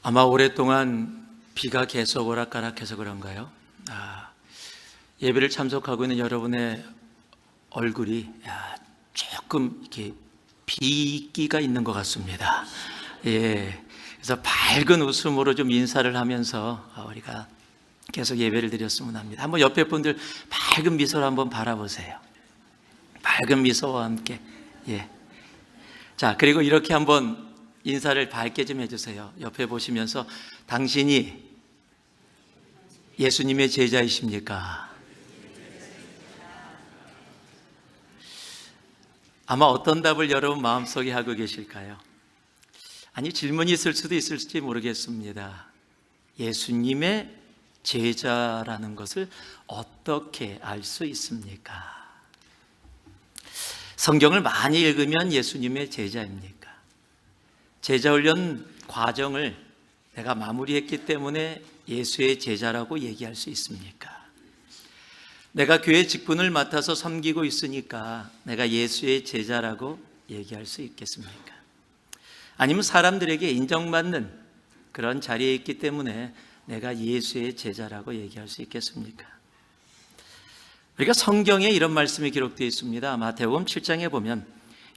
아마 오랫동안 비가 계속 오락가락해서 그런가요? 예배를 참석하고 있는 여러분의 얼굴이 조금 이렇게 비기가 있는 것 같습니다. 그래서 밝은 웃음으로 좀 인사를 하면서 우리가 계속 예배를 드렸으면 합니다. 한번 옆에 분들 밝은 미소를 한번 바라보세요. 밝은 미소와 함께. 자, 그리고 이렇게 한번 인사를 밝게 좀 해주세요. 옆에 보시면서 당신이 예수님의 제자이십니까? 아마 어떤 답을 여러분 마음속에 하고 계실까요? 아니, 질문이 있을 수도 있을지 모르겠습니다. 예수님의 제자라는 것을 어떻게 알 수 있습니까? 성경을 많이 읽으면 예수님의 제자입니까? 제자훈련 과정을 내가 마무리했기 때문에 예수의 제자라고 얘기할 수 있습니까? 내가 교회 직분을 맡아서 섬기고 있으니까 내가 예수의 제자라고 얘기할 수 있겠습니까? 아니면 사람들에게 인정받는 그런 자리에 있기 때문에 내가 예수의 제자라고 얘기할 수 있겠습니까? 우리가 성경에 이런 말씀이 기록되어 있습니다. 마태복음 7장에 보면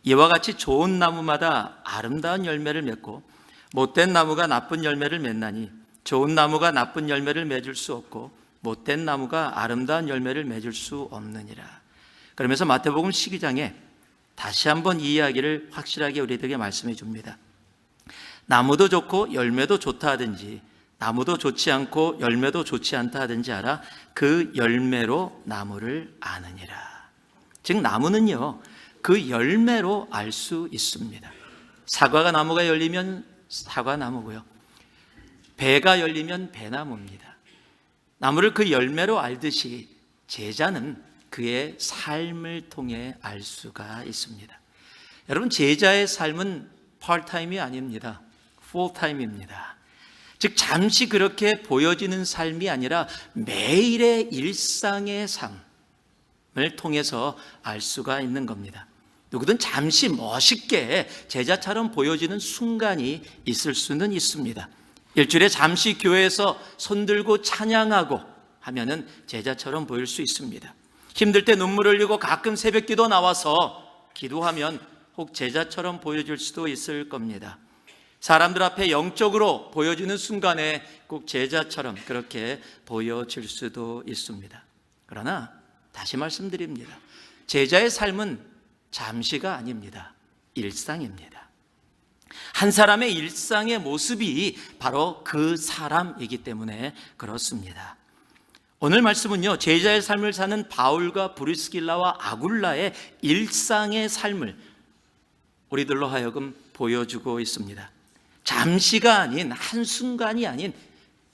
이와 같이 좋은 나무마다 아름다운 열매를 맺고 못된 나무가 나쁜 열매를 맺나니 좋은 나무가 나쁜 열매를 맺을 수 없고 못된 나무가 아름다운 열매를 맺을 수 없느니라. 그러면서 마태복음 12장에 다시 한번 이 이야기를 확실하게 우리들에게 말씀해 줍니다. 나무도 좋고 열매도 좋다 하든지 나무도 좋지 않고 열매도 좋지 않다 하든지 알아 그 열매로 나무를 아느니라. 즉 나무는요 그 열매로 알 수 있습니다. 사과가 나무가 열리면 사과나무고요, 배가 열리면 배나무입니다. 나무를 그 열매로 알듯이 제자는 그의 삶을 통해 알 수가 있습니다. 여러분, 제자의 삶은 파트타임이 아닙니다. 풀타임입니다. 즉 잠시 그렇게 보여지는 삶이 아니라 매일의 일상의 삶을 통해서 알 수가 있는 겁니다. 누구든 잠시 멋있게 제자처럼 보여지는 순간이 있을 수는 있습니다. 일주일에 잠시 교회에서 손들고 찬양하고 하면은 제자처럼 보일 수 있습니다. 힘들 때 눈물 흘리고 가끔 새벽기도 나와서 기도하면 혹 제자처럼 보여질 수도 있을 겁니다. 사람들 앞에 영적으로 보여지는 순간에 꼭 제자처럼 그렇게 보여질 수도 있습니다. 그러나 다시 말씀드립니다. 제자의 삶은 잠시가 아닙니다. 일상입니다. 한 사람의 일상의 모습이 바로 그 사람이기 때문에 그렇습니다. 오늘 말씀은요, 제자의 삶을 사는 바울과 브리스길라와 아굴라의 일상의 삶을 우리들로 하여금 보여주고 있습니다. 잠시가 아닌, 한순간이 아닌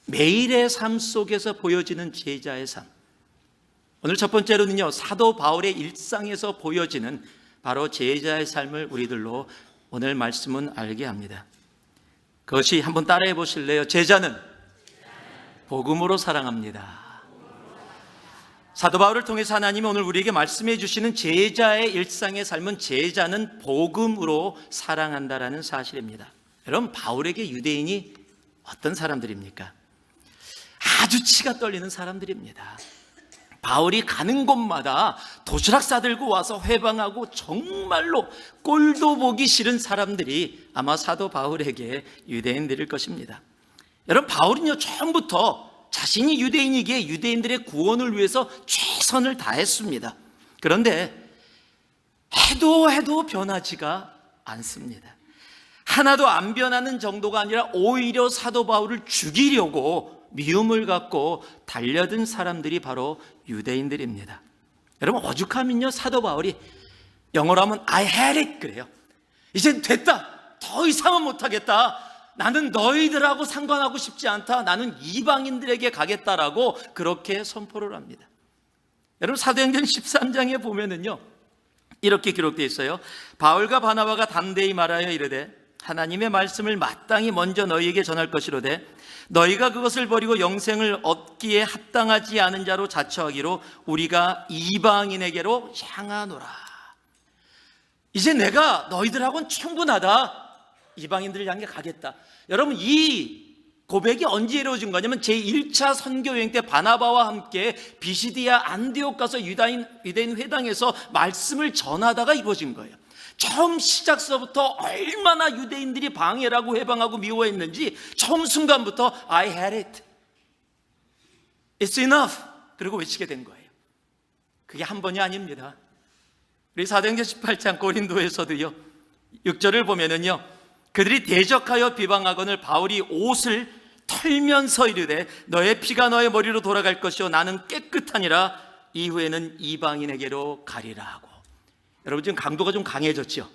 매일의 삶 속에서 보여지는 제자의 삶. 오늘 첫 번째로는요, 사도 바울의 일상에서 보여지는 바로 제자의 삶을 우리들로 오늘 말씀은 알게 합니다. 그것이 한번 따라해 보실래요? 제자는 복음으로 사랑합니다. 사도 바울을 통해서 하나님이 오늘 우리에게 말씀해 주시는 제자의 일상의 삶은 제자는 복음으로 사랑한다라는 사실입니다. 여러분, 바울에게 유대인이 어떤 사람들입니까? 아주 치가 떨리는 사람들입니다. 바울이 가는 곳마다 도시락 싸들고 와서 회방하고 정말로 꼴도 보기 싫은 사람들이 아마 사도 바울에게 유대인들일 것입니다. 여러분, 바울은요 처음부터 자신이 유대인이기에 유대인들의 구원을 위해서 최선을 다했습니다. 그런데 해도 변하지가 않습니다. 하나도 안 변하는 정도가 아니라 오히려 사도 바울을 죽이려고 미움을 갖고 달려든 사람들이 바로 유대인들입니다. 여러분, 오죽하면요 사도 바울이 영어로 하면 I had it 그래요. 이젠 됐다, 더 이상은 못하겠다, 나는 너희들하고 상관하고 싶지 않다, 나는 이방인들에게 가겠다라고 그렇게 선포를 합니다. 여러분, 사도행전 13장에 보면은요 이렇게 기록되어 있어요. 바울과 바나바가 담대히 말하여 이르되 하나님의 말씀을 마땅히 먼저 너희에게 전할 것이로되 너희가 그것을 버리고 영생을 얻기에 합당하지 않은 자로 자처하기로 우리가 이방인에게로 향하노라. 이제 내가 너희들하고는 충분하다, 이방인들을 향해 가겠다. 여러분, 이 고백이 언제 이루어진 거냐면 제1차 선교여행 때 바나바와 함께 비시디아 안디옥 가서 유대인 회당에서 말씀을 전하다가 이루어진 거예요. 처음 시작서부터 얼마나 유대인들이 방해라고 해방하고 미워했는지 처음 순간부터 I had it, it's enough, 그리고 외치게 된 거예요. 그게 한 번이 아닙니다. 우리 사도행전 18장 고린도에서도요 6절을 보면은요, 그들이 대적하여 비방하거늘 바울이 옷을 털면서 이르되 너의 피가 너의 머리로 돌아갈 것이요 나는 깨끗하니라 이후에는 이방인에게로 가리라 하고. 여러분, 지금 강도가 좀 강해졌죠.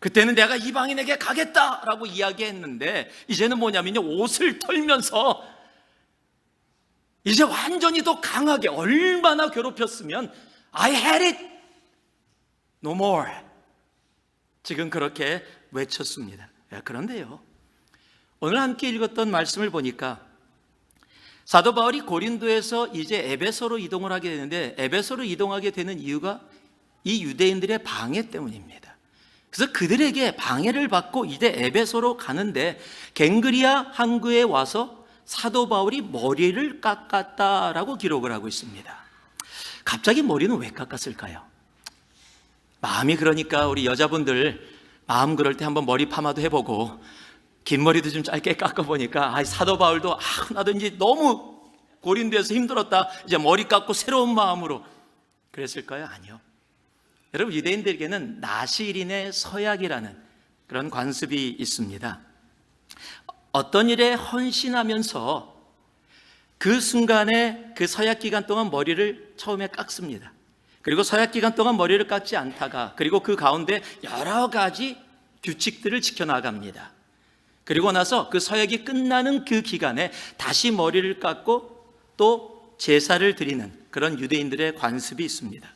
그때는 내가 이방인에게 가겠다라고 이야기했는데 이제는 뭐냐면요, 옷을 털면서 이제 완전히 더 강하게, 얼마나 괴롭혔으면 I had it, no more, 지금 그렇게 외쳤습니다. 그런데요, 오늘 함께 읽었던 말씀을 보니까 사도 바울이 고린도에서 이제 에베소로 이동을 하게 되는데, 에베소로 이동하게 되는 이유가 이 유대인들의 방해 때문입니다. 그래서 그들에게 방해를 받고 이제 에베소로 가는데 갱그리아 항구에 와서 사도 바울이 머리를 깎았다라고 기록을 하고 있습니다. 갑자기 머리는 왜 깎았을까요? 마음이 그러니까 우리 여자분들 마음 그럴 때 한번 머리 파마도 해보고 긴 머리도 좀 짧게 깎아보니까 사도 바울도 나도 이제 너무 고린도에서 힘들었다, 이제 머리 깎고 새로운 마음으로 그랬을까요? 아니요. 여러분, 유대인들에게는 나실인의 서약이라는 그런 관습이 있습니다. 어떤 일에 헌신하면서 그 순간에 그 서약 기간 동안 머리를 처음에 깎습니다. 그리고 서약 기간 동안 머리를 깎지 않다가 그리고 그 가운데 여러 가지 규칙들을 지켜나갑니다. 그리고 나서 그 서약이 끝나는 그 기간에 다시 머리를 깎고 또 제사를 드리는 그런 유대인들의 관습이 있습니다.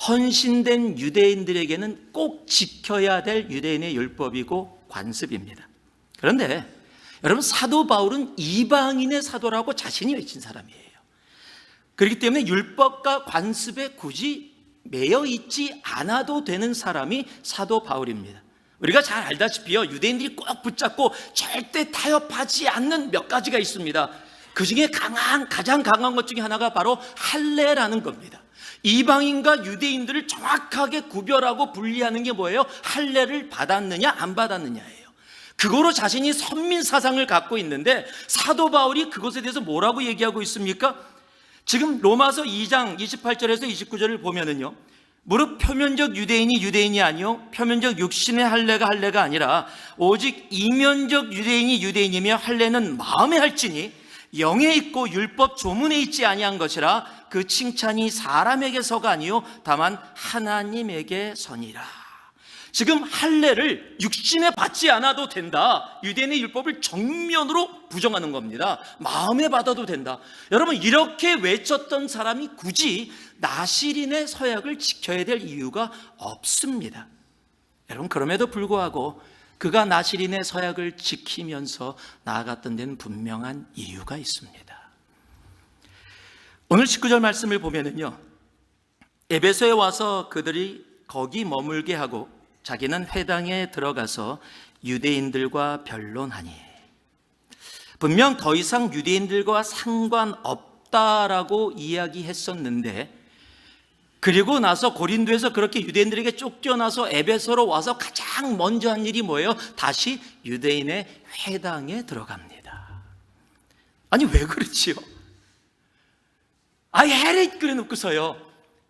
헌신된 유대인들에게는 꼭 지켜야 될 유대인의 율법이고 관습입니다. 그런데 여러분, 사도 바울은 이방인의 사도라고 자신이 외친 사람이에요. 그렇기 때문에 율법과 관습에 굳이 매여 있지 않아도 되는 사람이 사도 바울입니다. 우리가 잘 알다시피요, 유대인들이 꼭 붙잡고 절대 타협하지 않는 몇 가지가 있습니다. 그 중에 가장 강한 것 중에 하나가 바로 할례라는 겁니다. 이방인과 유대인들을 정확하게 구별하고 분리하는 게 뭐예요? 할례를 받았느냐 안 받았느냐예요. 그거로 자신이 선민 사상을 갖고 있는데 사도 바울이 그것에 대해서 뭐라고 얘기하고 있습니까? 지금 로마서 2장 28절에서 29절을 보면은요, 무릇 표면적 유대인이 유대인이 아니요 표면적 육신의 할례가 아니라 오직 이면적 유대인이 유대인이며 할례는 마음에 할지니 영에 있고 율법 조문에 있지 아니한 것이라 그 칭찬이 사람에게서가 아니요 다만 하나님에게 서니라. 지금 할례를 육신에 받지 않아도 된다, 유대인의 율법을 정면으로 부정하는 겁니다. 마음에 받아도 된다. 여러분, 이렇게 외쳤던 사람이 굳이 나실인의 서약을 지켜야 될 이유가 없습니다. 여러분, 그럼에도 불구하고 그가 나실인의 서약을 지키면서 나아갔던 데는 분명한 이유가 있습니다. 오늘 19절 말씀을 보면은요, 에베소에 와서 그들이 거기 머물게 하고 자기는 회당에 들어가서 유대인들과 변론하니, 분명 더 이상 유대인들과 상관없다라고 이야기했었는데, 그리고 나서 고린도에서 그렇게 유대인들에게 쫓겨나서 에베소로 와서 가장 먼저 한 일이 뭐예요? 다시 유대인의 회당에 들어갑니다. 아니, 왜 그렇지요? I had it 그래 놓고서요,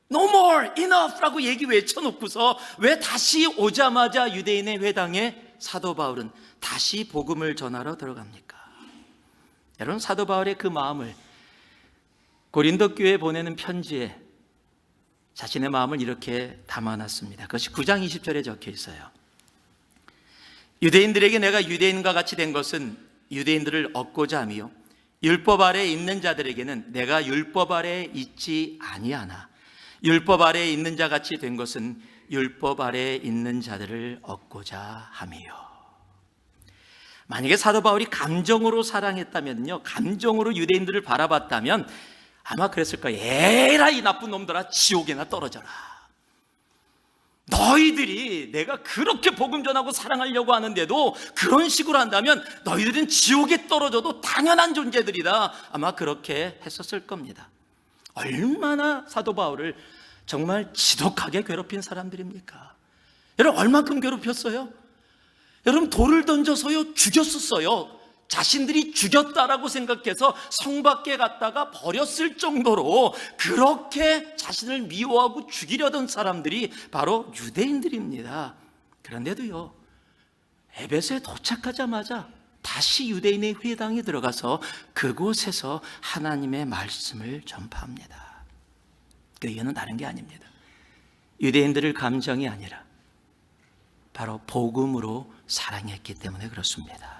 No more, enough 라고 얘기 외쳐놓고서 왜 다시 오자마자 유대인의 회당에 사도 바울은 다시 복음을 전하러 들어갑니까? 여러분, 사도 바울의 그 마음을 고린도 교회에 보내는 편지에 자신의 마음을 이렇게 담아놨습니다. 그것이 9장 20절에 적혀 있어요. 유대인들에게 내가 유대인과 같이 된 것은 유대인들을 얻고자 함이요 율법 아래에 있는 자들에게는 내가 율법 아래에 있지 아니하나 율법 아래에 있는 자 같이 된 것은 율법 아래에 있는 자들을 얻고자 함이요. 만약에 사도 바울이 감정으로 사랑했다면요, 감정으로 유대인들을 바라봤다면 아마 그랬을 거예요. 에라 이 나쁜 놈들아, 지옥에나 떨어져라. 너희들이 내가 그렇게 복음 전하고 사랑하려고 하는데도 그런 식으로 한다면 너희들은 지옥에 떨어져도 당연한 존재들이다. 아마 그렇게 했었을 겁니다. 얼마나 사도 바울을 정말 지독하게 괴롭힌 사람들입니까? 여러분, 얼만큼 괴롭혔어요? 여러분, 돌을 던져서요 죽였었어요. 자신들이 죽였다라고 생각해서 성 밖에 갔다가 버렸을 정도로 그렇게 자신을 미워하고 죽이려던 사람들이 바로 유대인들입니다. 그런데도요, 에베소에 도착하자마자 다시 유대인의 회당에 들어가서 그곳에서 하나님의 말씀을 전파합니다. 그 이유는 다른 게 아닙니다. 유대인들을 감정이 아니라 바로 복음으로 사랑했기 때문에 그렇습니다.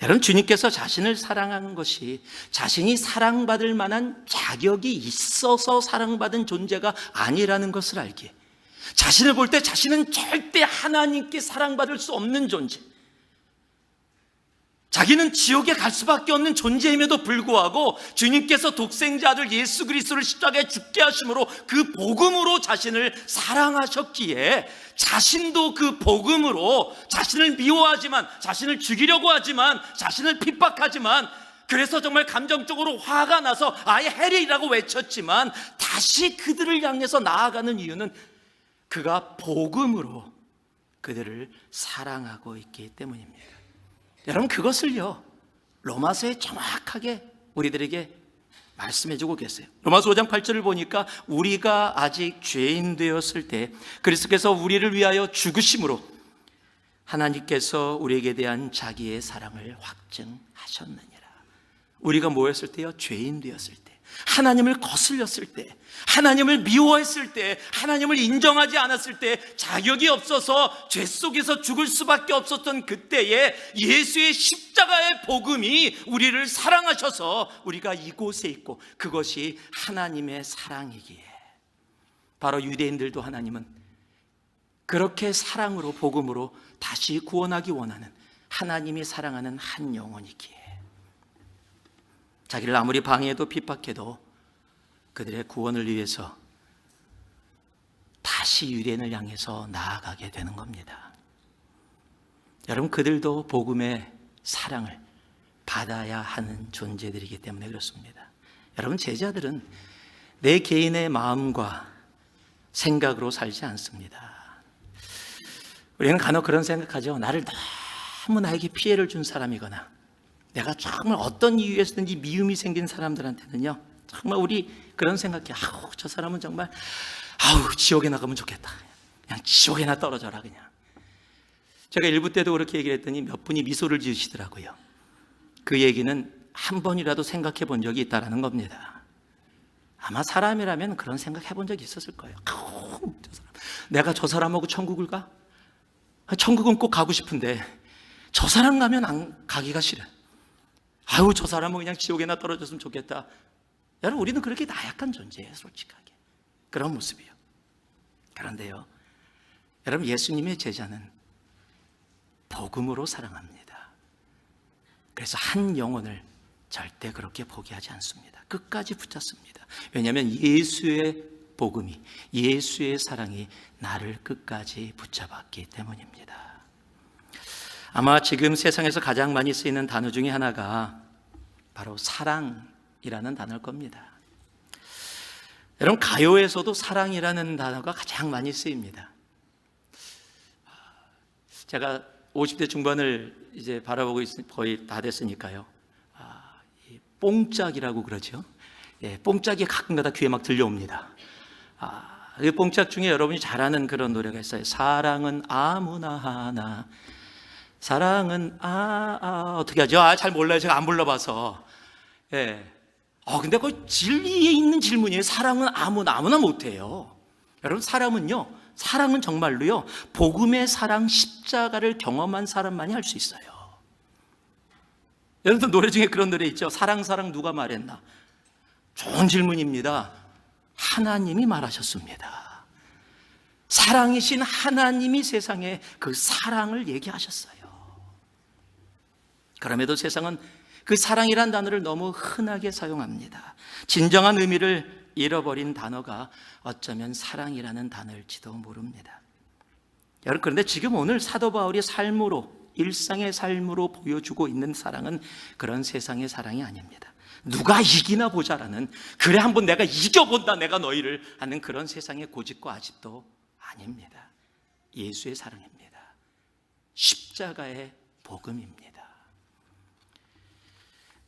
여러분, 주님께서 자신을 사랑하는 것이 자신이 사랑받을 만한 자격이 있어서 사랑받은 존재가 아니라는 것을 알기에, 자신을 볼 때 자신은 절대 하나님께 사랑받을 수 없는 존재, 자기는 지옥에 갈 수밖에 없는 존재임에도 불구하고 주님께서 독생자 아들 예수 그리스도를 십자가에 죽게 하심으로 그 복음으로 자신을 사랑하셨기에 자신도 그 복음으로 자신을 미워하지만, 자신을 죽이려고 하지만, 자신을 핍박하지만, 그래서 정말 감정적으로 화가 나서 아예 해리라고 외쳤지만 다시 그들을 향해서 나아가는 이유는 그가 복음으로 그들을 사랑하고 있기 때문입니다. 여러분, 그것을요 로마서에 정확하게 우리들에게 말씀해주고 계세요. 로마서 5장 8절을 보니까 우리가 아직 죄인 되었을 때 그리스도께서 우리를 위하여 죽으심으로 하나님께서 우리에게 대한 자기의 사랑을 확증하셨느니라. 우리가 뭐였을 때요? 죄인 되었을 때, 하나님을 거슬렸을 때, 하나님을 미워했을 때, 하나님을 인정하지 않았을 때, 자격이 없어서 죄 속에서 죽을 수밖에 없었던 그때에 예수의 십자가의 복음이 우리를 사랑하셔서 우리가 이곳에 있고, 그것이 하나님의 사랑이기에 바로 유대인들도 하나님은 그렇게 사랑으로, 복음으로 다시 구원하기 원하는, 하나님이 사랑하는 한 영혼이기에 자기를 아무리 방해해도 핍박해도 그들의 구원을 위해서 다시 유대인을 향해서 나아가게 되는 겁니다. 여러분, 그들도 복음의 사랑을 받아야 하는 존재들이기 때문에 그렇습니다. 여러분, 제자들은 내 개인의 마음과 생각으로 살지 않습니다. 우리는 간혹 그런 생각하죠. 나를 너무 나에게 피해를 준 사람이거나 내가 정말 어떤 이유에서든지 미움이 생긴 사람들한테는요, 정말 우리 그런 생각해. 아우, 저 사람은 정말 지옥에 나가면 좋겠다. 그냥 지옥에나 떨어져라 그냥. 제가 일부 때도 그렇게 얘기를 했더니 몇 분이 미소를 지으시더라고요. 그 얘기는 한 번이라도 생각해 본 적이 있다는 겁니다. 아마 사람이라면 그런 생각 해본 적이 있었을 거예요. 내가 저 사람하고 천국을 가? 천국은 꼭 가고 싶은데 저 사람 가면 안 가기가 싫어. 저 사람은 그냥 지옥에나 떨어졌으면 좋겠다. 여러분, 우리는 그렇게 나약한 존재예요, 솔직하게. 그런 모습이에요. 그런데요, 여러분, 예수님의 제자는 복음으로 사랑합니다. 그래서 한 영혼을 절대 그렇게 포기하지 않습니다. 끝까지 붙잡습니다. 왜냐하면 예수의 복음이, 예수의 사랑이 나를 끝까지 붙잡았기 때문입니다. 아마 지금 세상에서 가장 많이 쓰이는 단어 중에 하나가 바로 사랑이라는 단어일 겁니다. 여러분, 가요에서도 사랑이라는 단어가 가장 많이 쓰입니다. 제가 50대 중반을 이제 바라보고 거의 다 됐으니까요. 뽕짝이라고 그러죠. 뽕짝이 가끔가다 귀에 막 들려옵니다. 이 뽕짝 중에 여러분이 잘 아는 그런 노래가 있어요. 사랑은 아무나 하나. 사랑은 어떻게 하죠? 잘 몰라요. 제가 안 불러봐서. 근데 그 진리에 있는 질문이에요. 사랑은 아무나 못해요. 여러분, 사랑은 정말로요, 복음의 사랑, 십자가를 경험한 사람만이 할 수 있어요. 여러분, 노래 중에 그런 노래 있죠. 사랑 누가 말했나? 좋은 질문입니다. 하나님이 말하셨습니다. 사랑이신 하나님이 세상에 그 사랑을 얘기하셨어요. 그럼에도 세상은 그 사랑이란 단어를 너무 흔하게 사용합니다. 진정한 의미를 잃어버린 단어가 어쩌면 사랑이라는 단어일지도 모릅니다. 여러분, 그런데 지금 오늘 사도 바울이 삶으로, 일상의 삶으로 보여주고 있는 사랑은 그런 세상의 사랑이 아닙니다. 누가 이기나 보자라는, 그래 한번 내가 이겨본다 내가 너희를 하는 그런 세상의 고집과 아집도 아닙니다. 예수의 사랑입니다. 십자가의 복음입니다.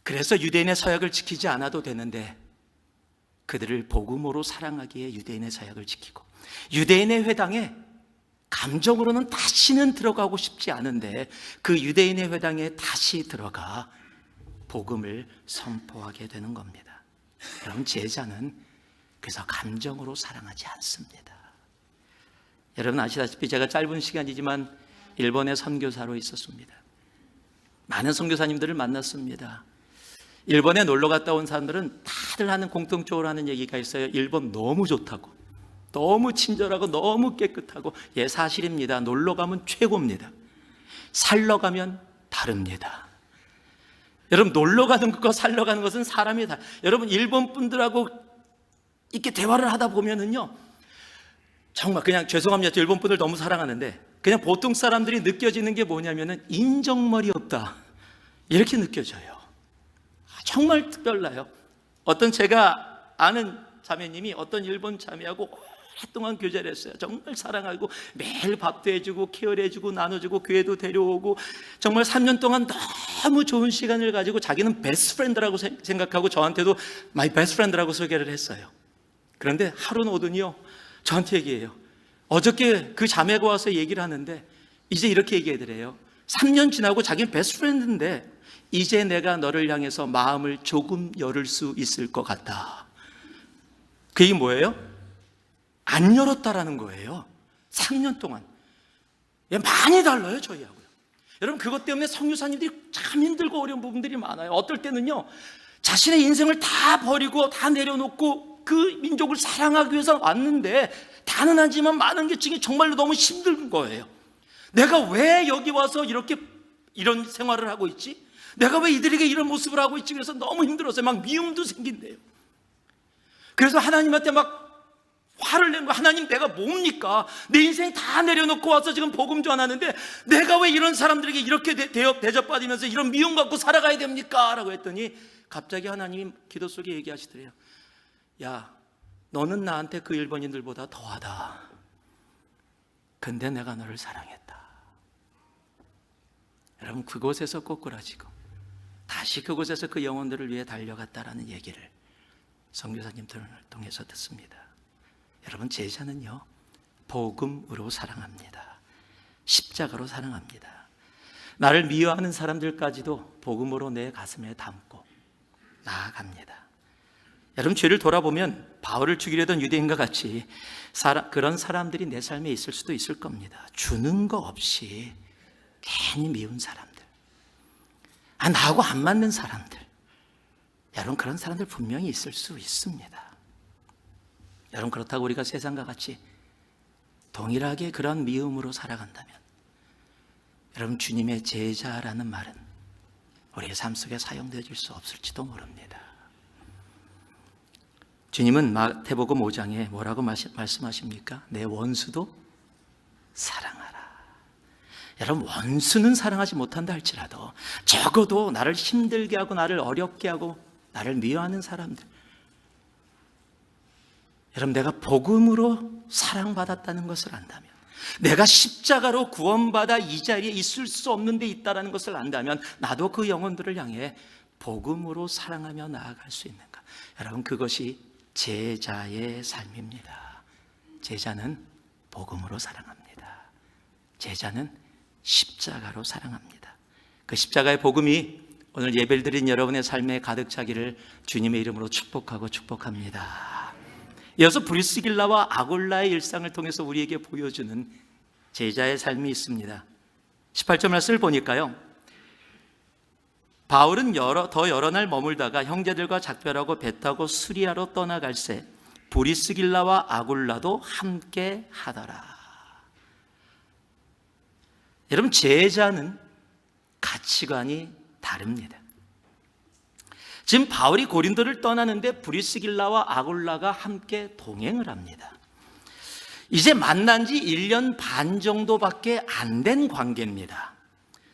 그래서 유대인의 서약을 지키지 않아도 되는데 그들을 복음으로 사랑하기에 유대인의 서약을 지키고, 유대인의 회당에 감정으로는 다시는 들어가고 싶지 않은데 그 유대인의 회당에 다시 들어가 복음을 선포하게 되는 겁니다. 여러분, 제자는 그래서 감정으로 사랑하지 않습니다. 여러분 아시다시피 제가 짧은 시간이지만 일본에 선교사로 있었습니다. 많은 선교사님들을 만났습니다. 일본에 놀러 갔다 온 사람들은 다들 하는 공통적으로 하는 얘기가 있어요. 일본 너무 좋다고, 너무 친절하고 너무 깨끗하고. 예, 사실입니다. 놀러 가면 최고입니다. 살러 가면 다릅니다. 여러분, 놀러 가는 것과 살러 가는 것은 사람이 다. 여러분, 일본 분들하고 이렇게 대화를 하다 보면은요, 정말 그냥 죄송합니다. 일본 분들 너무 사랑하는데 그냥 보통 사람들이 느껴지는 게 뭐냐면은 인정머리 없다, 이렇게 느껴져요. 정말 특별나요. 어떤 제가 아는 자매님이 어떤 일본 자매하고 오랫동안 교제를 했어요. 정말 사랑하고 매일 밥도 해주고 케어를 해주고 나눠주고 교회도 데려오고 정말 3년 동안 너무 좋은 시간을 가지고 자기는 베스트 프렌드라고 생각하고 저한테도 마이 베스트 프렌드라고 소개를 했어요. 그런데 하루는 오더니요 저한테 얘기해요. 어저께 그 자매가 와서 얘기를 하는데 이제 이렇게 얘기하더래요. 3년 지나고 자기는 베스트 프렌드인데 이제 내가 너를 향해서 마음을 조금 열을 수 있을 것 같다. 그 얘기 뭐예요? 안 열었다라는 거예요. 3년 동안. 많이 달라요, 저희하고요. 여러분, 그것 때문에 선교사님들이 참 힘들고 어려운 부분들이 많아요. 어떨 때는요, 자신의 인생을 다 버리고 다 내려놓고 그 민족을 사랑하기 위해서 왔는데 다는 하지만 많은 게 지금 정말로 너무 힘든 거예요. 내가 왜 여기 와서 이런 생활을 하고 있지? 내가 왜 이들에게 이런 모습을 하고 있지? 그래서 너무 힘들었어요. 막 미움도 생긴대요. 그래서 하나님한테 막 화를 내는 거야. 하나님, 내가 뭡니까? 내 인생 다 내려놓고 와서 지금 복음 전하는데 내가 왜 이런 사람들에게 이렇게 대접받으면서 이런 미움 갖고 살아가야 됩니까? 라고 했더니 갑자기 하나님이 기도 속에 얘기하시더래요. 야, 너는 나한테 그 일본인들보다 더하다. 근데 내가 너를 사랑했다. 여러분, 그곳에서 꼬꾸라지고 다시 그곳에서 그 영혼들을 위해 달려갔다라는 얘기를 선교사님들을 통해서 듣습니다. 여러분, 제자는요 복음으로 사랑합니다. 십자가로 사랑합니다. 나를 미워하는 사람들까지도 복음으로 내 가슴에 담고 나아갑니다. 여러분, 죄를 돌아보면 바울을 죽이려던 유대인과 같이 그런 사람들이 내 삶에 있을 수도 있을 겁니다. 주는 거 없이 괜히 미운 사람들, 나하고 안 맞는 사람들, 여러분 그런 사람들 분명히 있을 수 있습니다. 여러분, 그렇다고 우리가 세상과 같이 동일하게 그런 미움으로 살아간다면 여러분, 주님의 제자라는 말은 우리의 삶 속에 사용되어질 수 없을지도 모릅니다. 주님은 마태복음 5장에 뭐라고 말씀하십니까? 내 원수도 사랑하라. 여러분, 원수는 사랑하지 못한다 할지라도 적어도 나를 힘들게 하고 나를 어렵게 하고 나를 미워하는 사람들, 여러분, 내가 복음으로 사랑받았다는 것을 안다면, 내가 십자가로 구원받아 이 자리에 있을 수 없는 데 있다는 것을 안다면 나도 그 영혼들을 향해 복음으로 사랑하며 나아갈 수 있는가? 여러분, 그것이 제자의 삶입니다. 제자는 복음으로 사랑합니다. 제자는 십자가로 사랑합니다. 그 십자가의 복음이 오늘 예배를 드린 여러분의 삶에 가득 차기를 주님의 이름으로 축복합니다. 이어서 브리스길라와 아굴라의 일상을 통해서 우리에게 보여주는 제자의 삶이 있습니다. 18절 말씀을 보니까요, 바울은 더 여러 날 머물다가 형제들과 작별하고 배 타고 수리아로 떠나갈새 브리스길라와 아굴라도 함께 하더라. 여러분, 제자는 가치관이 다릅니다. 지금 바울이 고린도를 떠나는데 브리스길라와 아굴라가 함께 동행을 합니다. 이제 만난 지 1년 반 정도밖에 안 된 관계입니다.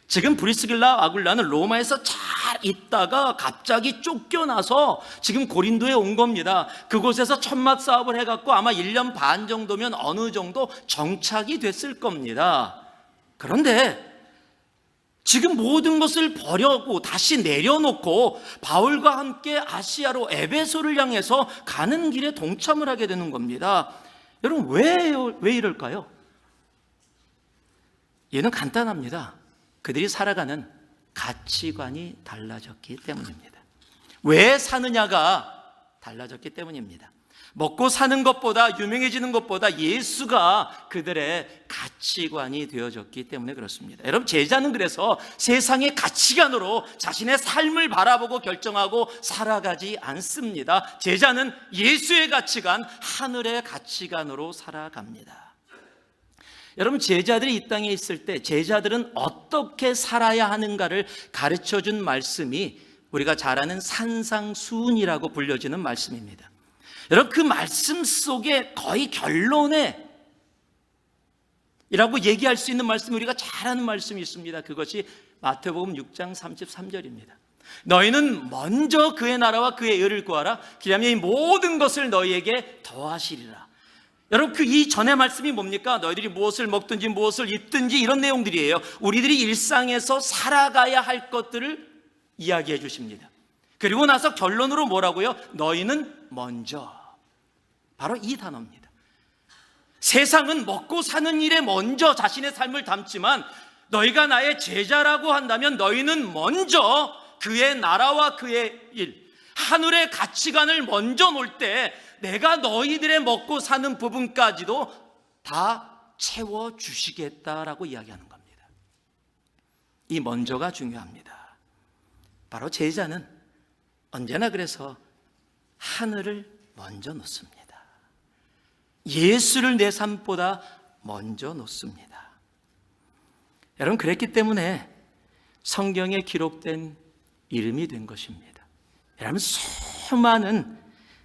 지금 브리스길라 아굴라는 로마에서 잘 있다가 갑자기 쫓겨나서 지금 고린도에 온 겁니다. 그곳에서 천막 사업을 해갖고 아마 1년 반 정도면 어느 정도 정착이 됐을 겁니다. 그런데 지금 모든 것을 버려고 다시 내려놓고 바울과 함께 아시아로 에베소를 향해서 가는 길에 동참을 하게 되는 겁니다. 여러분 왜 이럴까요? 이유는 간단합니다. 그들이 살아가는 가치관이 달라졌기 때문입니다. 왜 사느냐가 달라졌기 때문입니다. 먹고 사는 것보다, 유명해지는 것보다 예수가 그들의 가치관이 되어졌기 때문에 그렇습니다. 여러분, 제자는 그래서 세상의 가치관으로 자신의 삶을 바라보고 결정하고 살아가지 않습니다. 제자는 예수의 가치관, 하늘의 가치관으로 살아갑니다. 여러분, 제자들이 이 땅에 있을 때 제자들은 어떻게 살아야 하는가를 가르쳐준 말씀이 우리가 잘 아는 산상수훈이라고 불려지는 말씀입니다. 여러분, 그 말씀 속에 거의 결론에 이라고 얘기할 수 있는 말씀이 우리가 잘 아는 말씀이 있습니다. 그것이 마태복음 6장 33절입니다. 너희는 먼저 그의 나라와 그의 의를 구하라. 그리하면 이 모든 것을 너희에게 더하시리라. 여러분, 이 전의 말씀이 뭡니까? 너희들이 무엇을 먹든지 무엇을 입든지 이런 내용들이에요. 우리들이 일상에서 살아가야 할 것들을 이야기해 주십니다. 그리고 나서 결론으로 뭐라고요? 너희는 먼저. 바로 이 단어입니다. 세상은 먹고 사는 일에 먼저 자신의 삶을 담지만 너희가 나의 제자라고 한다면 너희는 먼저 그의 나라와 그의 일, 하늘의 가치관을 먼저 놓을 때 내가 너희들의 먹고 사는 부분까지도 다 채워주시겠다라고 이야기하는 겁니다. 이 먼저가 중요합니다. 바로 제자는 언제나 그래서 하늘을 먼저 놓습니다. 예수를 내 삶보다 먼저 놓습니다. 여러분, 그랬기 때문에 성경에 기록된 이름이 된 것입니다. 여러분, 수많은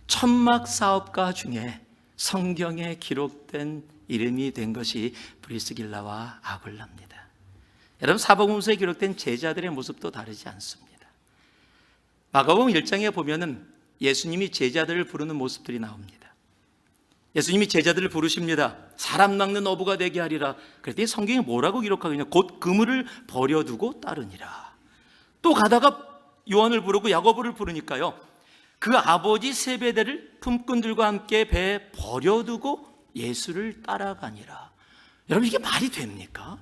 천막 사업가 중에 성경에 기록된 이름이 된 것이 브리스길라와 아굴라입니다. 여러분, 사복음서에 기록된 제자들의 모습도 다르지 않습니다. 마가복음 1장에 보면은 예수님이 제자들을 부르는 모습들이 나옵니다. 예수님이 제자들을 부르십니다. 사람 낚는 어부가 되게 하리라. 그랬더니 성경이 뭐라고 기록하겠냐? 곧 그물을 버려두고 따르니라. 또 가다가 요한을 부르고 야고보를 부르니까요, 그 아버지 세베대를 품꾼들과 함께 배에 버려두고 예수를 따라가니라. 여러분, 이게 말이 됩니까?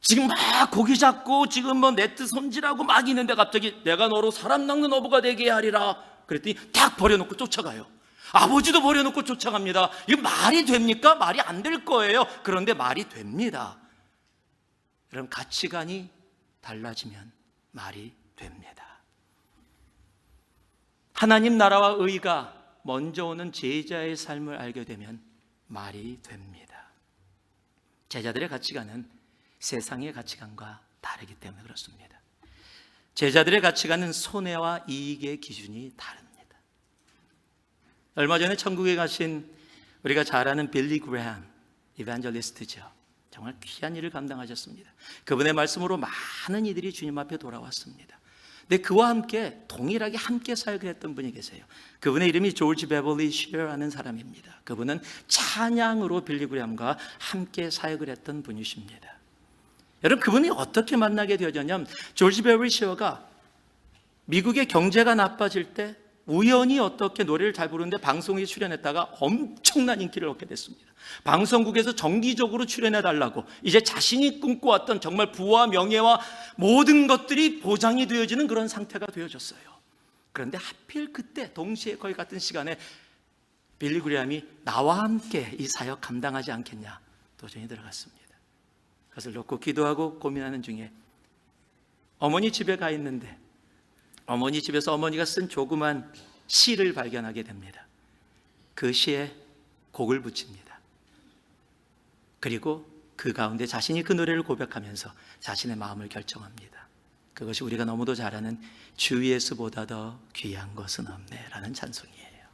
지금 막 고기 잡고 지금 뭐 네트 손질하고 막 있는데 갑자기 내가 너로 사람 낚는 어부가 되게 하리라 그랬더니 딱 버려놓고 쫓아가요. 아버지도 버려놓고 쫓아갑니다. 이거 말이 됩니까? 말이 안 될 거예요. 그런데 말이 됩니다. 여러분, 가치관이 달라지면 말이 됩니다. 하나님 나라와 의가 먼저 오는 제자의 삶을 알게 되면 말이 됩니다. 제자들의 가치관은 세상의 가치관과 다르기 때문에 그렇습니다. 제자들의 가치관은 손해와 이익의 기준이 다릅니다. 얼마 전에 천국에 가신 우리가 잘 아는 빌리 그레함 이반젤리스트죠. 정말 귀한 일을 감당하셨습니다. 그분의 말씀으로 많은 이들이 주님 앞에 돌아왔습니다. 근데 그와 함께 동일하게 함께 사역을 했던 분이 계세요. 그분의 이름이 조지 베벌리 슈어라는 사람입니다. 그분은 찬양으로 빌리 그레함과 함께 사역을 했던 분이십니다. 여러분, 그분이 어떻게 만나게 되었냐면 조지 베벌리 슈어가 미국의 경제가 나빠질 때 우연히 어떻게 노래를 잘 부르는데 방송에 출연했다가 엄청난 인기를 얻게 됐습니다. 방송국에서 정기적으로 출연해달라고, 이제 자신이 꿈꿔왔던 정말 부와 명예와 모든 것들이 보장이 되어지는 그런 상태가 되어졌어요. 그런데 하필 그때 동시에 거의 같은 시간에 빌리 그레함이 나와 함께 이 사역 감당하지 않겠냐 도전이 들어갔습니다. 그것을 놓고 기도하고 고민하는 중에 어머니 집에 가 있는데 어머니 집에서 어머니가 쓴 조그만 시를 발견하게 됩니다. 그 시에 곡을 붙입니다. 그리고 그 가운데 자신이 그 노래를 고백하면서 자신의 마음을 결정합니다. 그것이 우리가 너무도 잘 아는 주 예수보다 더 귀한 것은 없네 라는 찬송이에요.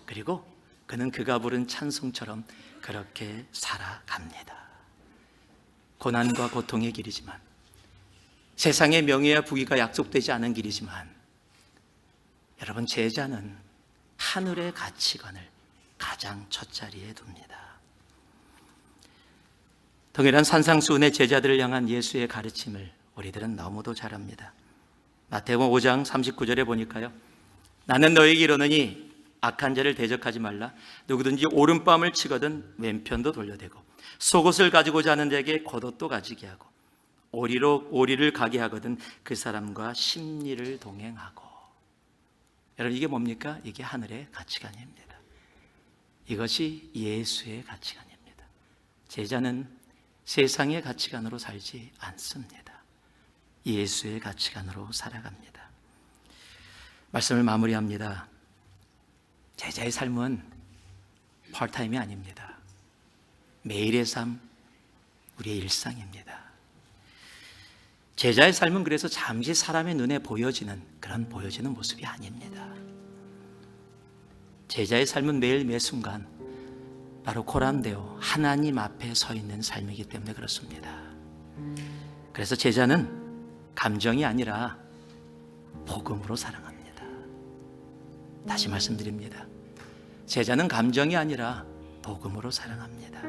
그리고 그는 그가 부른 찬송처럼 그렇게 살아갑니다. 고난과 고통의 길이지만, 세상의 명예와 부귀가 약속되지 않은 길이지만, 여러분, 제자는 하늘의 가치관을 가장 첫자리에 둡니다. 동일한 산상수훈의 제자들을 향한 예수의 가르침을 우리들은 너무도 잘 압니다. 마태복음 5장 39절에 보니까요, 나는 너에게 이르노니 악한 자를 대적하지 말라. 누구든지 오른뺨을 치거든 왼편도 돌려대고, 속옷을 가지고자 하는 자에게 겉옷도 가지게 하고, 오리를 가게 하거든 그 사람과 심리를 동행하고. 여러분, 이게 뭡니까? 이게 하늘의 가치관입니다. 이것이 예수의 가치관입니다. 제자는 세상의 가치관으로 살지 않습니다. 예수의 가치관으로 살아갑니다. 말씀을 마무리합니다. 제자의 삶은 파트타임이 아닙니다. 매일의 삶, 우리의 일상입니다. 제자의 삶은 그래서 잠시 사람의 눈에 보여지는 그런 보여지는 모습이 아닙니다. 제자의 삶은 매일 매 순간 바로 코란데오, 하나님 앞에 서 있는 삶이기 때문에 그렇습니다. 그래서 제자는 감정이 아니라 복음으로 살아갑니다. 다시 말씀드립니다. 제자는 감정이 아니라 복음으로 살아갑니다.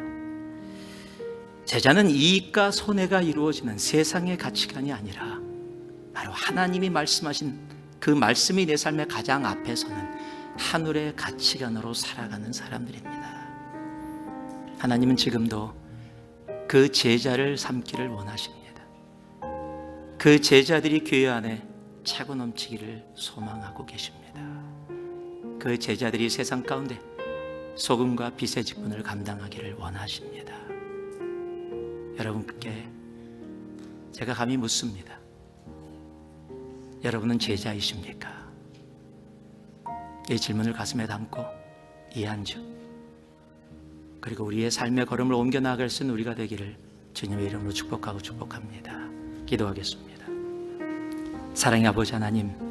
제자는 이익과 손해가 이루어지는 세상의 가치관이 아니라 바로 하나님이 말씀하신 그 말씀이 내 삶의 가장 앞에 서는 하늘의 가치관으로 살아가는 사람들입니다. 하나님은 지금도 그 제자를 삼기를 원하십니다. 그 제자들이 교회 안에 차고 넘치기를 소망하고 계십니다. 그 제자들이 세상 가운데 소금과 빛의 직분을 감당하기를 원하십니다. 여러분께 제가 감히 묻습니다. 여러분은 제자이십니까? 이 질문을 가슴에 담고 이 한 주, 그리고 우리의 삶의 걸음을 옮겨 나아갈 수 있는 우리가 되기를 주님의 이름으로 축복하고 축복합니다. 기도하겠습니다. 사랑의 아버지 하나님,